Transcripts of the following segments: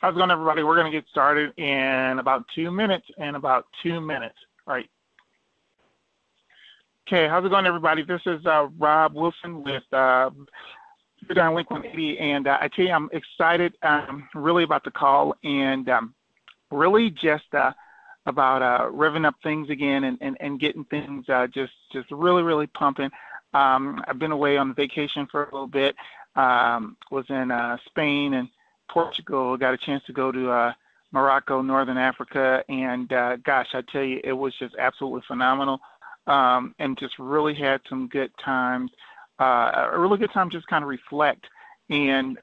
How's it going, everybody? We're going to get started in about 2 minutes. All right. Okay, how's it going, everybody? This is Rob Wilson with Viradyne Link180, and I tell you, I'm excited really about the call and really just about revving up things again and getting things just really pumping. I've been away on vacation for a little bit, was in Spain and Portugal, got a chance to go to Morocco, Northern Africa, and gosh, I tell you, it was just absolutely phenomenal, and just really had some good times, a really good time just kind of reflect and,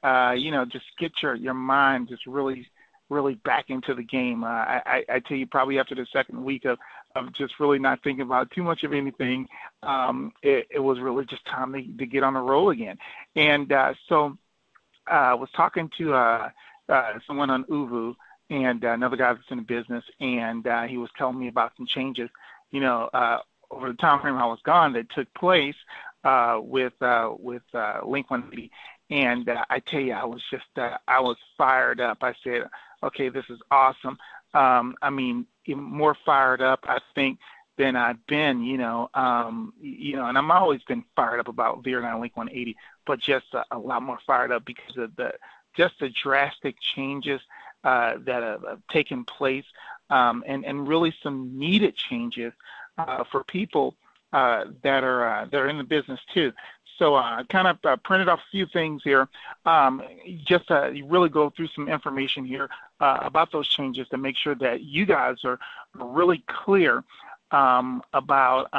just get your mind just really back into the game. I tell you, probably after the second week of just really not thinking about too much of anything, it was really just time to get on the roll again. And so I was talking to someone on Uvu and another guy that's in the business, and he was telling me about some changes, over the time frame I was gone that took place with Link180. And I tell you, I was fired up. I said, okay, this is awesome. Even more fired up, I think, than I've been, and I'm always been fired up about Viradyne Link180, but just a lot more fired up because of the drastic changes that have taken place, and really some needed changes for people that are in the business too. So I kind of printed off a few things here, just to really go through some information here about those changes to make sure that you guys are really clear about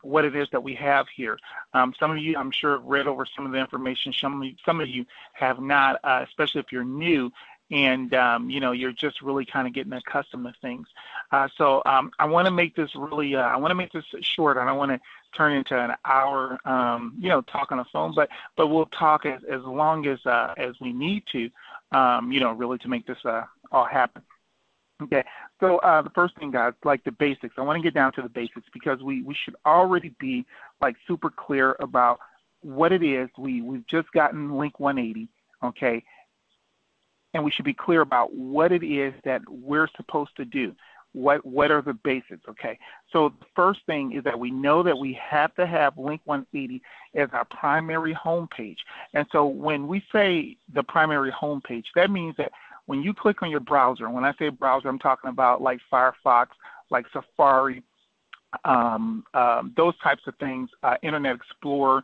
what it is that we have here. Some of you, I'm sure, read over some of the information. Some of you have not, especially if you're new and you're just really kind of getting accustomed to things. So I want to make this really, I want to make this short. I don't want to turn into an hour, talk on the phone, but we'll talk as long as we need to, really to make this all happen. Okay, so the first thing, guys, like the basics. I want to get down to the basics because we should already be like super clear about what it is. We've just gotten Link180, okay, and we should be clear about what it is that we're supposed to do. What are the basics, okay? So the first thing is that we know that we have to have Link180 as our primary homepage. And so when we say the primary homepage, that means that when you click on your browser, and when I say browser, I'm talking about like Firefox, like Safari, those types of things, Internet Explorer,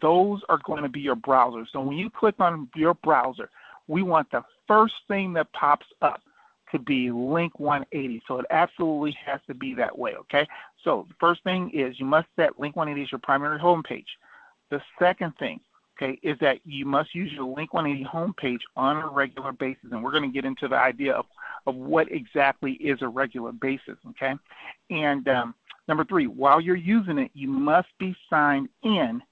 those are going to be your browser. So when you click on your browser, we want the first thing that pops up to be Link180. So it absolutely has to be that way, okay? So the first thing is you must set Link180 as your primary homepage. The second thing, okay, is that you must use your Link180 homepage on a regular basis, and we're going to get into the idea of what exactly is a regular basis, okay? And number three, while you're using it, you must be signed in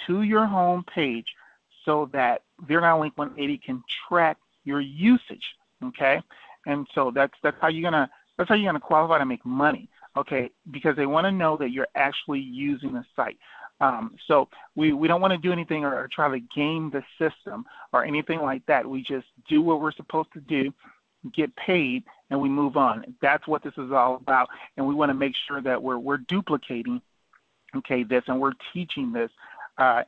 to your homepage so that Viradyne Link180 can track your usage, okay? And so that's how you're gonna qualify to make money, okay? Because they want to know that you're actually using the site. So we don't want to do anything or try to game the system or anything like that. We just do what we're supposed to do, get paid, and we move on. That's what this is all about. And we want to make sure that we're duplicating, okay, this, and we're teaching this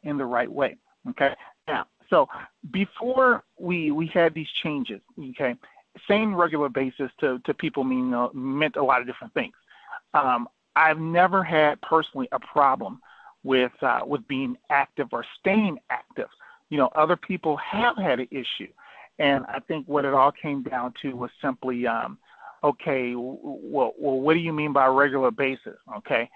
in the right way, okay? Now, so before we had these changes, okay, same regular basis to people meant a lot of different things. I've never had personally a problem with being active or staying active. Other people have had an issue, and I think what it all came down to was simply, okay, well, what do you mean by regular basis? Okay,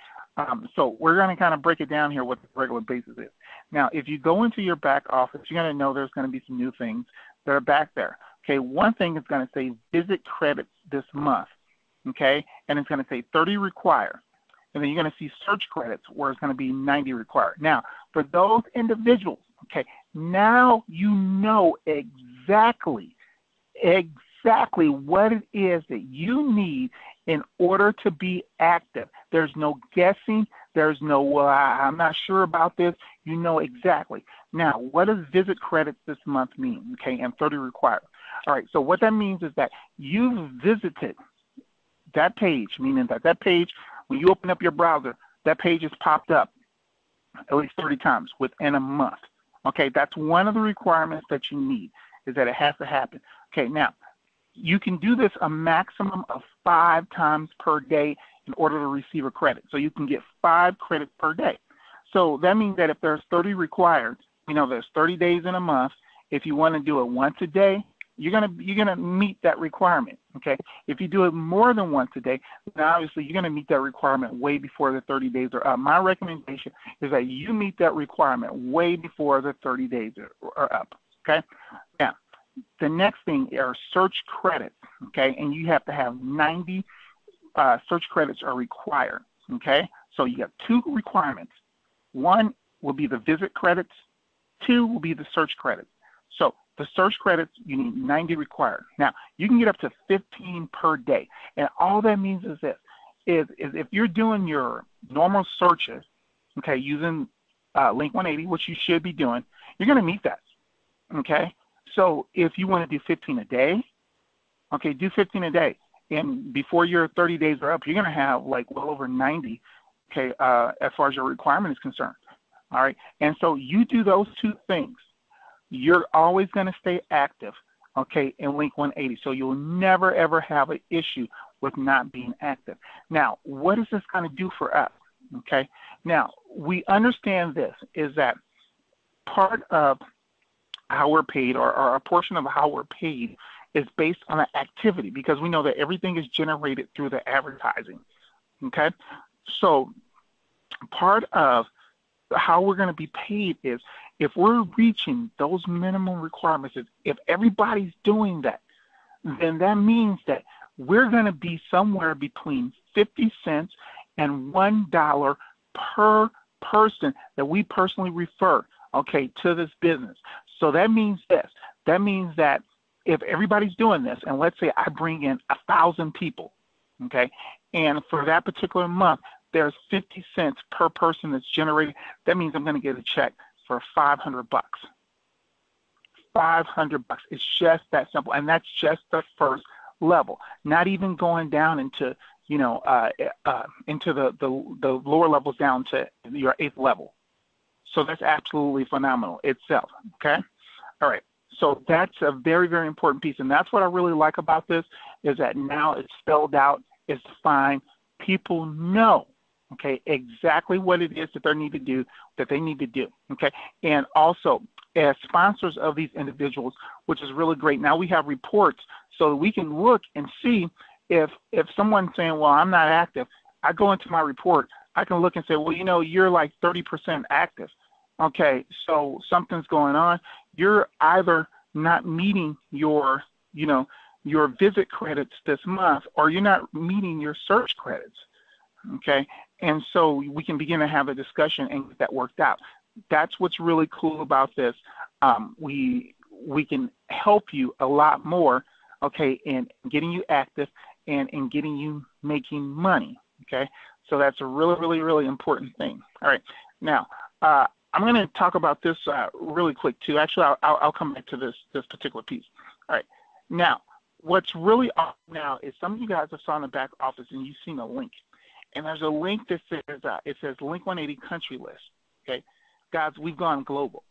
so we're going to kind of break it down here what the regular basis is. Now, if you go into your back office, you're going to know there's going to be some new things that are back there. Okay, one thing is going to say visit credits this month, okay, and it's going to say 30 required. And then you're going to see search credits where it's going to be 90 required. Now, for those individuals, okay, now you know exactly what it is that you need in order to be active. There's no guessing. There's no, well, I'm not sure about this. You know exactly. Now, what does visit credits this month mean, okay, and 30 required? All right, so what that means is that you've visited that page, meaning that that page, when you open up your browser, that page has popped up at least 30 times within a month. Okay, that's one of the requirements that you need, is that it has to happen. Okay, now, you can do this a maximum of 5 times per day in order to receive a credit. So you can get 5 credits per day. So that means that if there's 30 required, there's 30 days in a month. If you want to do it once a day, you're gonna meet that requirement. Okay. If you do it more than once a day, then obviously you're gonna meet that requirement way before the 30 days are up. My recommendation is that you meet that requirement way before the 30 days are up. Okay. Now, the next thing are search credits. Okay, and you have to have 90 search credits are required. Okay, so you have 2 requirements. One will be the visit credits. 2 will be the search credits. So the search credits, you need 90 required. Now, you can get up to 15 per day. And all that means is this, is if you're doing your normal searches, okay, using Link180, which you should be doing, you're going to meet that, okay? So if you want to do 15 a day, okay, do 15 a day. And before your 30 days are up, you're going to have like well over 90, okay, as far as your requirement is concerned. All right, and so you do those 2 things, you're always going to stay active, okay, in Link180. So you'll never, ever have an issue with not being active. Now, what is this going to do for us, okay? Now, we understand this, is that part of how we're paid, or a portion of how we're paid, is based on the activity, because we know that everything is generated through the advertising, okay? So part of how we're going to be paid is if we're reaching those minimum requirements, if everybody's doing that, then that means that we're going to be somewhere between 50 cents and $1 per person that we personally refer, okay, to this business. So that means this. That means that if everybody's doing this, and let's say I bring in 1,000 people, okay, and for that particular month, there's 50 cents per person that's generated, that means I'm going to get a check for $500. $500. It's just that simple, and that's just the first level. Not even going down into into the lower levels down to your 8th level. So that's absolutely phenomenal itself. Okay, all right. So that's a very, very important piece, and that's what I really like about this, is that now it's spelled out, it's defined. People know, okay, exactly what it is that they need to do, okay? And also, as sponsors of these individuals, which is really great, now we have reports so that we can look and see if someone's saying, well, I'm not active. I go into my report, I can look and say, well, you're like 30% active. Okay, so something's going on. You're either not meeting your visit credits this month, or you're not meeting your search credits. Okay, and so we can begin to have a discussion and get that worked out. That's what's really cool about this. We can help you a lot more, okay, in getting you active and in getting you making money. Okay, so that's a really, really, really important thing. All right, now I'm going to talk about this really quick too. Actually, I'll come back to this particular piece. All right, now what's really awesome now is some of you guys have saw in the back office and you've seen a link. And there's a link that says, it says Link180 country list. Okay, guys, we've gone global.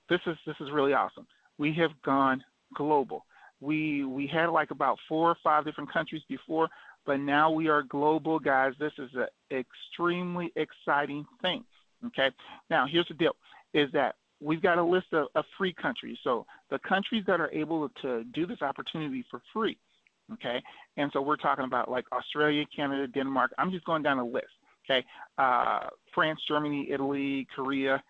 This is really awesome. We have gone global. We had like about 4 or 5 different countries before, but now we are global, guys. This is an extremely exciting thing. Okay, now here's the deal: is that we've got a list of free countries. So the countries that are able to do this opportunity for free. Okay, and so we're talking about like Australia, Canada, Denmark. I'm just going down a list. Okay, France, Germany, Italy, Korea,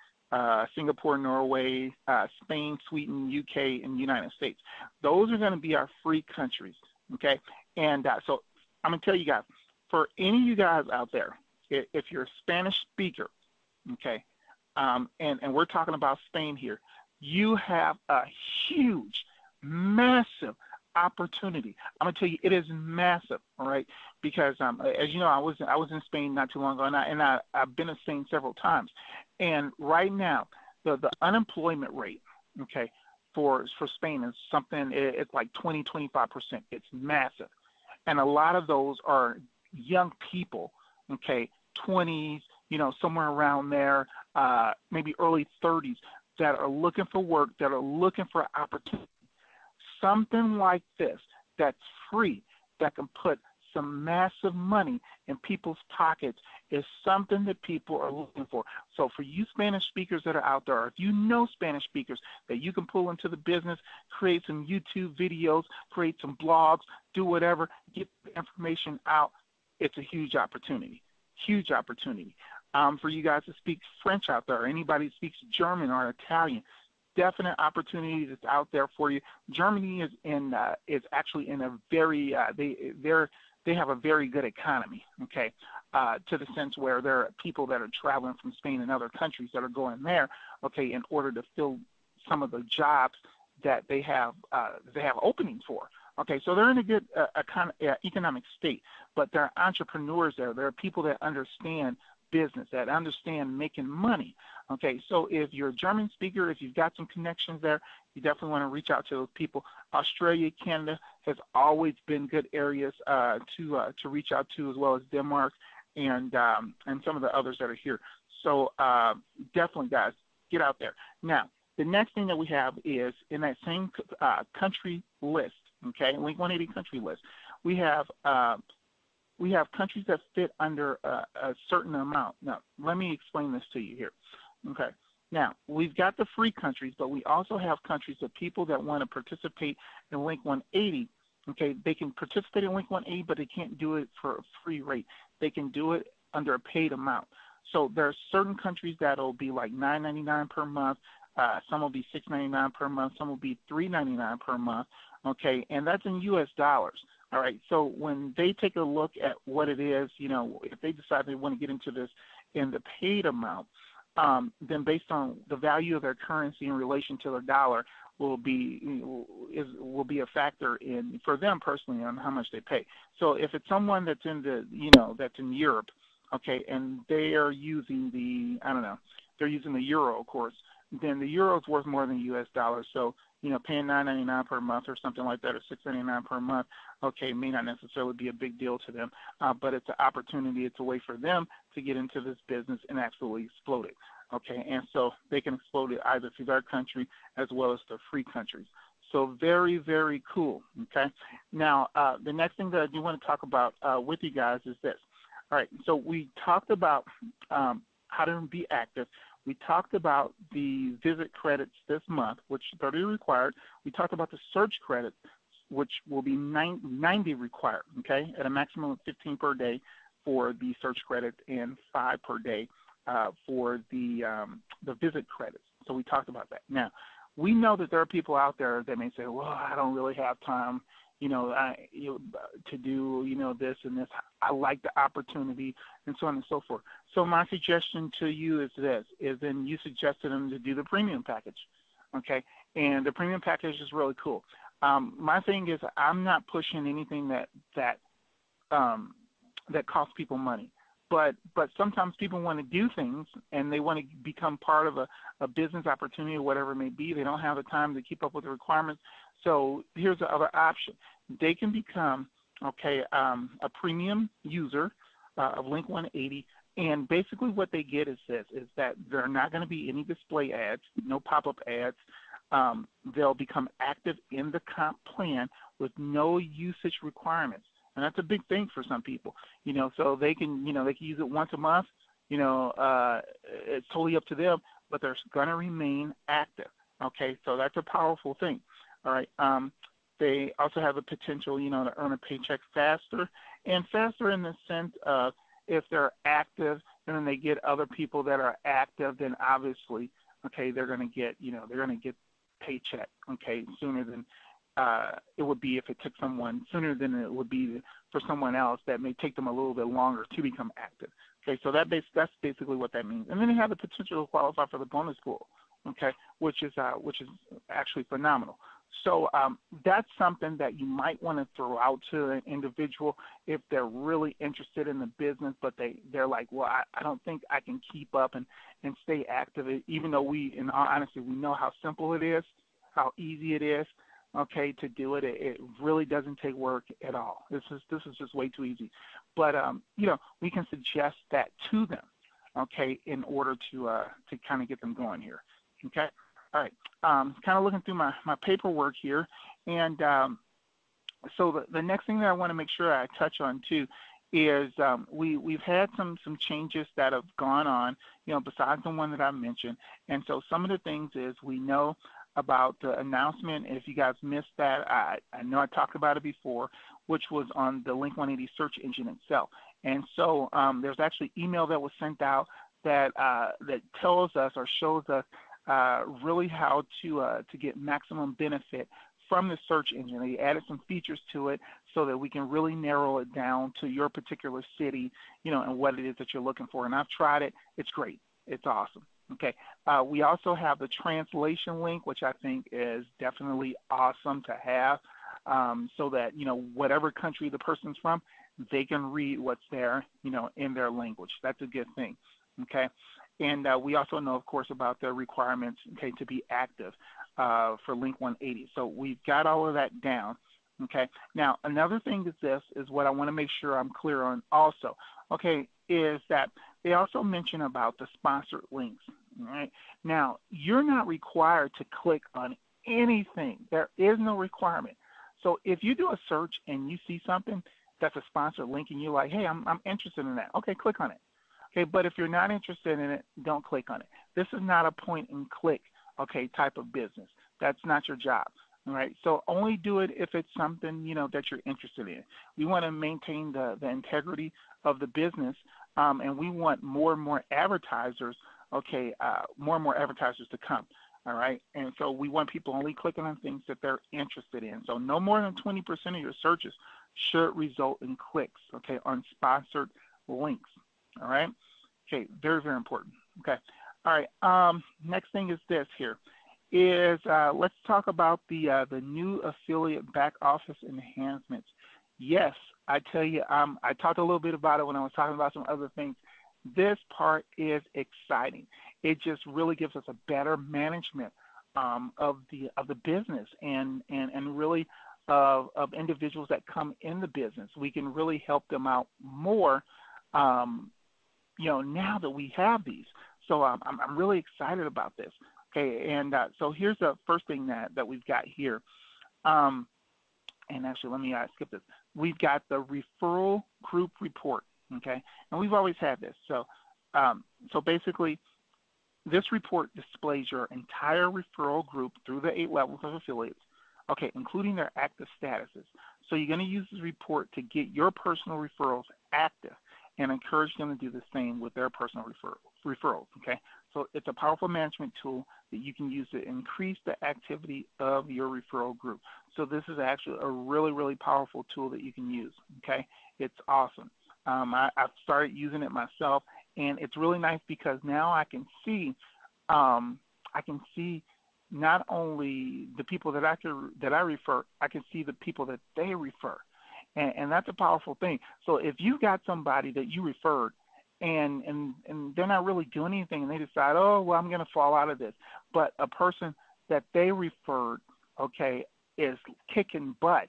Singapore, Norway, Spain, Sweden, UK, and United States. Those are going to be our free countries. Okay, and so I'm going to tell you guys, for any of you guys out there, if you're a Spanish speaker, okay, and we're talking about Spain here, you have a huge, massive opportunity. I'm gonna tell you, it is massive, all right? Because as you know, I was in Spain not too long ago, and I've been in Spain several times. And right now, the unemployment rate, okay, for Spain is something, it's like 25%. It's massive. And a lot of those are young people, okay, 20s, somewhere around there, maybe early 30s, that are looking for work, that are looking for opportunity. Something like this that's free, that can put some massive money in people's pockets is something that people are looking for. So for you Spanish speakers that are out there, or if you know Spanish speakers that you can pull into the business, create some YouTube videos, create some blogs, do whatever, get the information out, it's a huge opportunity. Huge opportunity. For you guys to speak French out there, or anybody who speaks German or Italian, definite opportunity that's out there for you. Germany is actually in a very they have a very good economy, okay, to the sense where there are people that are traveling from Spain and other countries that are going there, okay, in order to fill some of the jobs that they have openings for. Okay, so they're in a good economic state, but there are entrepreneurs there. There are people that understand business, that understand making money. Okay, so if you're a German speaker, if you've got some connections there, you definitely want to reach out to those people. Australia, Canada has always been good areas to reach out to, as well as Denmark and some of the others that are here. So definitely, guys, get out there. Now, the next thing that we have is in that same country list, okay, Link180 country list, we have countries that fit under a certain amount. Now, let me explain this to you here. Okay. Now, we've got the free countries, but we also have countries of people that want to participate in Link180. Okay, they can participate in Link180, but they can't do it for a free rate. They can do it under a paid amount. So there are certain countries that will be like $9.99 per month. Some will be $6.99 per month. Some will be $3.99 per month. Okay, and that's in U.S. dollars. All right, so when they take a look at what it is, if they decide they want to get into this in the paid amount, then based on the value of their currency in relation to their dollar will be a factor in for them personally on how much they pay. So if it's someone that's in that's in Europe, okay, and they are using they're using the euro, of course, then the euro is worth more than U.S. dollars. So paying $9.99 per month or something like that, or $6.99 per month, okay, may not necessarily be a big deal to them, but it's an opportunity. It's a way for them to get into this business and absolutely explode it, okay? And so they can explode it either through their country as well as the free countries. So very, very cool, okay? Now, the next thing that I do want to talk about with you guys is this. All right, so we talked about how to be active. We talked about the visit credits this month, which 30 required. We talked about the search credits, which will be 90 required, okay, at a maximum of 15 per day for the search credit and 5 per day for the visit credits. So we talked about that. Now, we know that there are people out there that may say, well, I don't really have time, to do, this and this. I like the opportunity and so on and so forth. So my suggestion to you is then you suggested them to do the premium package, okay? And the premium package is really cool. My thing is I'm not pushing anything that costs people money. But sometimes people want to do things and they want to become part of a business opportunity or whatever it may be. They don't have the time to keep up with the requirements. So here's the other option. They can become, a premium user of Link180, and basically what they get is that there are not going to be any display ads, no pop-up ads. They'll become active in the comp plan with no usage requirements. And that's a big thing for some people, so they can use it once a month, it's totally up to them, but they're going to remain active. Okay, so that's a powerful thing. All right. They also have the potential, to earn a paycheck faster in the sense of if they're active and then they get other people that are active, then obviously, okay, they're going to get paycheck, okay, sooner than it would be if it took someone sooner than it would be for someone else that may take them a little bit longer to become active. Okay, so that's basically what that means. And then they have the potential to qualify for the bonus pool, okay, which is actually phenomenal. So that's something that you might want to throw out to an individual if they're really interested in the business, but they're like, well, I don't think I can keep up and stay active, even though in all honesty, we know how simple it is. how easy it is, okay, to do it. It really doesn't take work at all. This is just way too easy. But we can suggest that to them, okay, in order to kind of get them going here. Okay. All right. Kind of looking through my paperwork here, and so the next thing that I want to make sure I touch on too is we've had some changes that have gone on, besides the one that I mentioned. And so some of the things is we know about the announcement. If you guys missed that, I know I talked about it before, which was on the Link180 search engine itself. And so there's actually email that was sent out that tells us or shows us really how to get maximum benefit from the search engine. They added some features to it so that we can really narrow it down to your particular city, and what it is that you're looking for. And I've tried it. It's great. It's awesome. Okay. We also have the translation link, which I think is definitely awesome to have, so that, whatever country the person's from, they can read what's there, in their language. That's a good thing. Okay. And we also know, of course, about the requirements, okay, to be active for Link180. So we've got all of that down. Okay. Now, another thing is what I want to make sure I'm clear on also, okay, is that they also mention about the sponsored links. All right. Now, you're not required to click on anything. There is no requirement. So if you do a search and you see something that's a sponsored link and you're like, hey, I'm interested in that, okay, click on it. Okay, but if you're not interested in it, don't click on it. This is not a point and click, okay, type of business. That's not your job. All right, so only do it if it's something, that you're interested in. We want to maintain the integrity of the business, and we want more and more advertisers, okay, more and more advertisers to come. All right, and so we want people only clicking on things that they're interested in. So no more than 20% of your searches should result in clicks, okay, on sponsored links. All right. Okay. Very, very important. Okay. All right. Next thing is this here is let's talk about the new affiliate back office enhancements. Yes, I tell you, I talked a little bit about it when I was talking about some other things. This part is exciting. It just really gives us a better management of the business and really of individuals that come in the business. We can really help them out more. Now that we have these. So I'm really excited about this. Okay, and so here's the first thing that we've got here. And actually, let me skip this. We've got the referral group report, okay? And we've always had this. So basically, this report displays your entire referral group through the 8 levels of affiliates, okay, including their active statuses. So you're going to use this report to get your personal referrals active and encourage them to do the same with their personal referrals, okay? So it's a powerful management tool that you can use to increase the activity of your referral group. So this is actually a really, really powerful tool that you can use, okay? It's awesome. I've started using it myself, and it's really nice because now I can see not only the people that I refer, I can see the people that they refer. And that's a powerful thing. So if you got somebody that you referred and they're not really doing anything and they decide, oh, well, I'm going to fall out of this, but a person that they referred, okay, is kicking butt,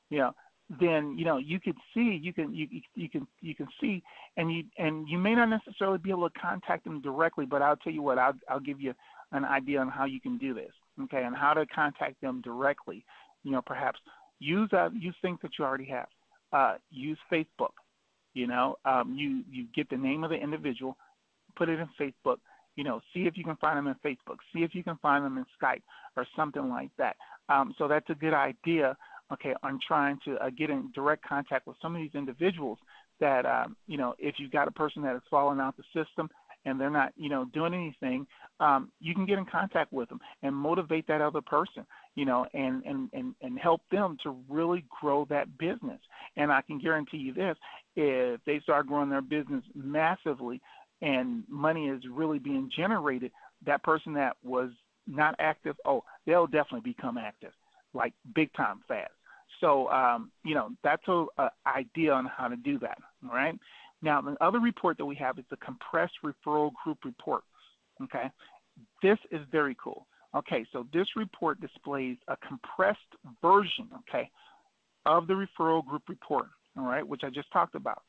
then you can see, you can see, and you may not necessarily be able to contact them directly, but I'll tell you what, I'll give you an idea on how you can do this, okay, and how to contact them directly. Perhaps use things that you already have. Use Facebook. You get the name of the individual, put it in Facebook. See if you can find them in Facebook. See if you can find them in Skype or something like that. So that's a good idea, okay, on trying to get in direct contact with some of these individuals that, if you've got a person that has fallen out the system and they're not, doing anything, you can get in contact with them and motivate that other person, and help them to really grow that business. And I can guarantee you this, if they start growing their business massively and money is really being generated, that person that was not active, they'll definitely become active, like big time fast. So, that's an idea on how to do that, all right? Now, the other report that we have is the compressed referral group report, okay? This is very cool. Okay, so this report displays a compressed version, okay, of the referral group report, all right, which I just talked about.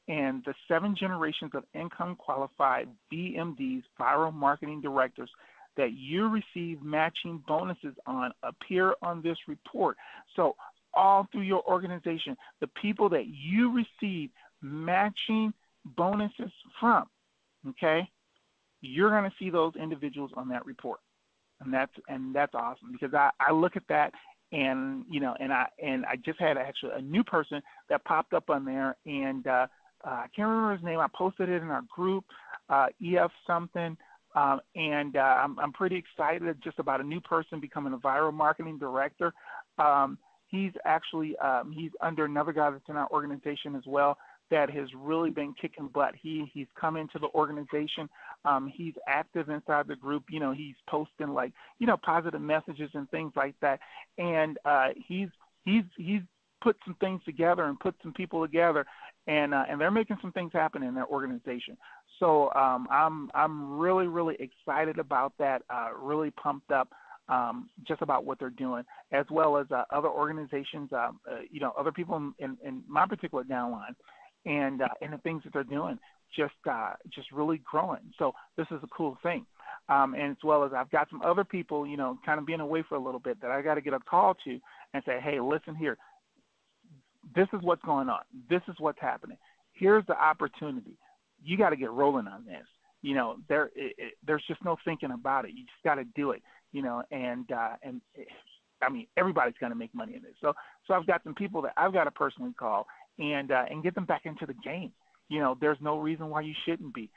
And the 7 generations of income qualified VMDs, viral marketing directors, that you receive matching bonuses on appear on this report. So all through your organization, the people that you receive matching bonuses from, okay, you're going to see those individuals on that report. And that's awesome, because I look at that, and I just had actually a new person that popped up on there, and I can't remember his name. I posted it in our group, EF something, and I'm pretty excited just about a new person becoming a viral marketing director. He's actually he's under another guy that's in our organization as well that has really been kicking butt. He's come into the organization. He's active inside the group. He's posting positive messages and things like that. And he's put some things together and put some people together, and they're making some things happen in their organization. So I'm really, really excited about that. Really pumped up. Just about what they're doing, as well as other organizations, other people in my particular downline, and the things that they're doing, just really growing. So this is a cool thing. And as well as I've got some other people, kind of being away for a little bit, that I got to get a call to and say, hey, listen here, this is what's going on. This is what's happening. Here's the opportunity. You got to get rolling on this. There's just no thinking about it. You just got to do it. I mean, everybody's going to make money in this. So I've got some people that I've got to personally call and get them back into the game. There's no reason why you shouldn't be.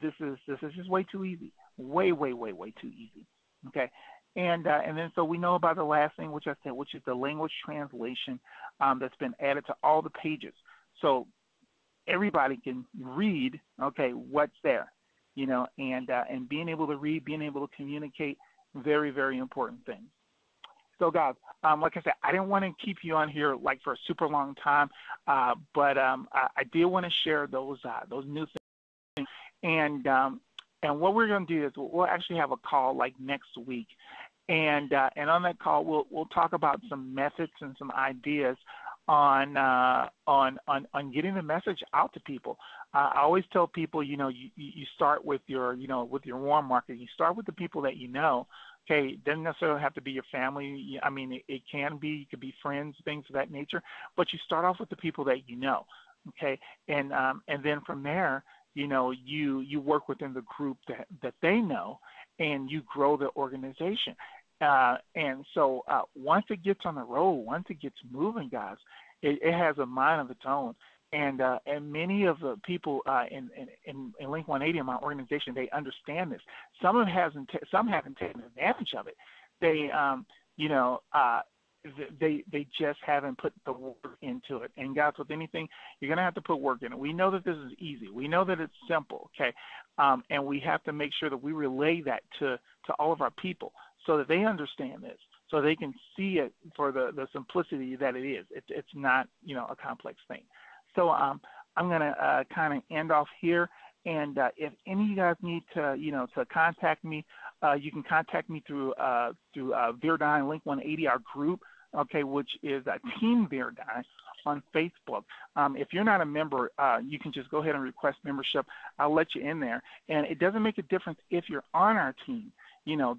This is just way too easy. Way too easy. Okay. And then so we know about the last thing, which I said, which is the language translation that's been added to all the pages. So everybody can read, okay, what's there, and being able to read, being able to communicate, very, very important thing. So, guys, like I said, I didn't want to keep you on here for a super long time, but I did want to share those new things. And what we're going to do is we'll actually have a call next week, and on that call we'll talk about some methods and some ideas on getting the message out to people. I always tell people, you start with your warm market. You start with the people that you know. Okay, it doesn't necessarily have to be your family. I mean, it can be. It could be friends, things of that nature. But you start off with the people that you know. Okay, and then from there, you work within the group that they know, and you grow the organization. And so once it gets on the road, once it gets moving, guys, it has a mind of its own. And many of the people in Link180 in my organization, they understand this. Some haven't taken advantage of it. They they just haven't put the work into it. And guys, with anything, you're going to have to put work in it. We know that this is easy. We know that it's simple, okay? And we have to make sure that we relay that to all of our people so that they understand this, so they can see it for the simplicity that it is. It's not, a complex thing. So I'm going to kind of end off here. And if any of you guys need to, to contact me, you can contact me through Viradyne Link180, our group, okay, which is Team Viradyne on Facebook. If you're not a member, you can just go ahead and request membership. I'll let you in there. And it doesn't make a difference if you're on our team.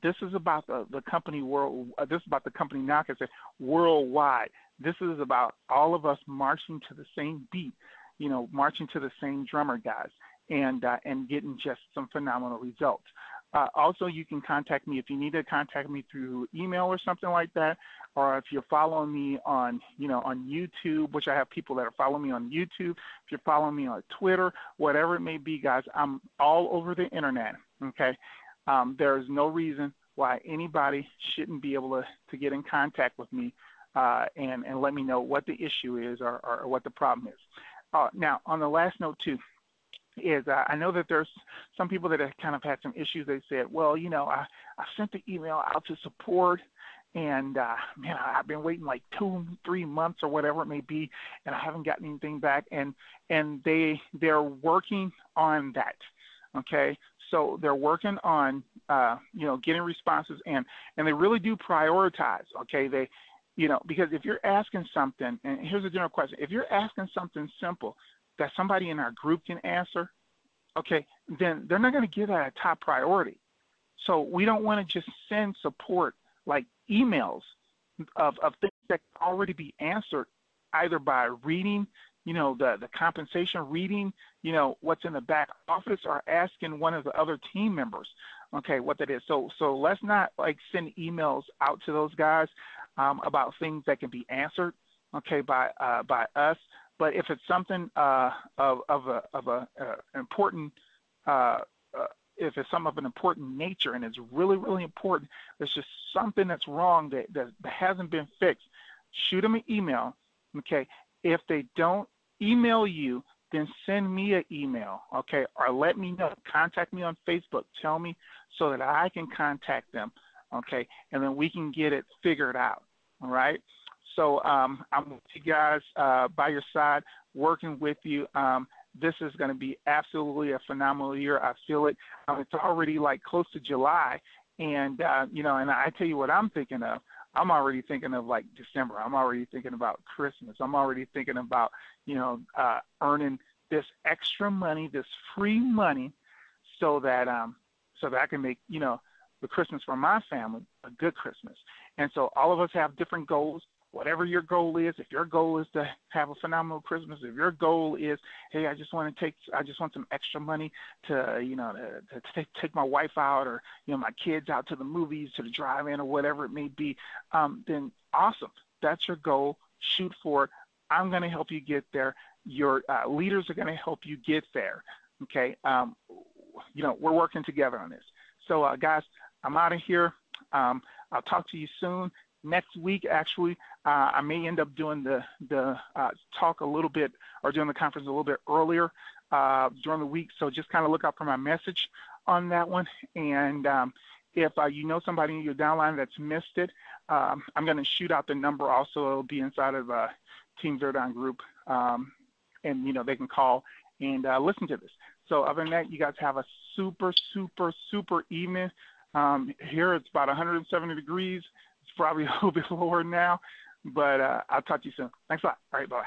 This is about the company world. This is about the company now, because it's worldwide. This is about all of us marching to the same beat, marching to the same drummer, guys, and getting just some phenomenal results. Also, you can contact me if you need to contact me through email or something like that, or if you're following me on, on YouTube, which I have people that are following me on YouTube. If you're following me on Twitter, whatever it may be, guys, I'm all over the internet. Okay. There is no reason why anybody shouldn't be able to get in contact with me and let me know what the issue is or what the problem is. Now, on the last note, too, is I know that there's some people that have kind of had some issues. They said, well, I sent the email out to support, and, I've been waiting 2-3 months or whatever it may be, and I haven't gotten anything back. And they're working on that. Okay, So they're working on, getting responses, and they really do prioritize. Okay, because if you're asking something, and here's a general question: if you're asking something simple that somebody in our group can answer, okay, then they're not going to give that a top priority. So we don't want to just send support like emails of things that can already be answered either by reading, the compensation, reading, what's in the back office, or asking one of the other team members, okay, what that is. So let's not like send emails out to those guys about things that can be answered, okay, by us. But if it's something important, if it's something of an important nature and it's really, really important, there's just something that's wrong that hasn't been fixed, shoot them an email, okay? If they don't email you, then send me an email, okay? Or let me know. Contact me on Facebook. Tell me so that I can contact them, okay? And then we can get it figured out, all right? So I'm with you guys, by your side, working with you. This is going to be absolutely a phenomenal year. I feel it. It's already like close to July, and and I tell you what I'm thinking of. I'm already thinking of like December. I'm already thinking about Christmas. I'm already thinking about earning this extra money, this free money, so that I can make the Christmas for my family a good Christmas. And so all of us have different goals. Whatever your goal is, if your goal is to have a phenomenal Christmas, if your goal is, hey, I just want some extra money to take my wife out, or my kids out to the movies, to the drive-in, or whatever it may be, then awesome. That's your goal. Shoot for it. I'm going to help you get there. Your leaders are going to help you get there. Okay, we're working together on this. So, guys, I'm out of here. I'll talk to you soon. Next week, actually, I may end up doing the talk a little bit, or doing the conference a little bit earlier during the week. So just kind of look out for my message on that one. And if you know somebody in your downline that's missed it, I'm going to shoot out the number. Also, it'll be inside of Team Viradyne group, and they can call and listen to this. So other than that, you guys have a super, super, super evening. Here it's about 170 degrees. Probably a little bit lower now, but I'll talk to you soon. Thanks a lot. All right, bye.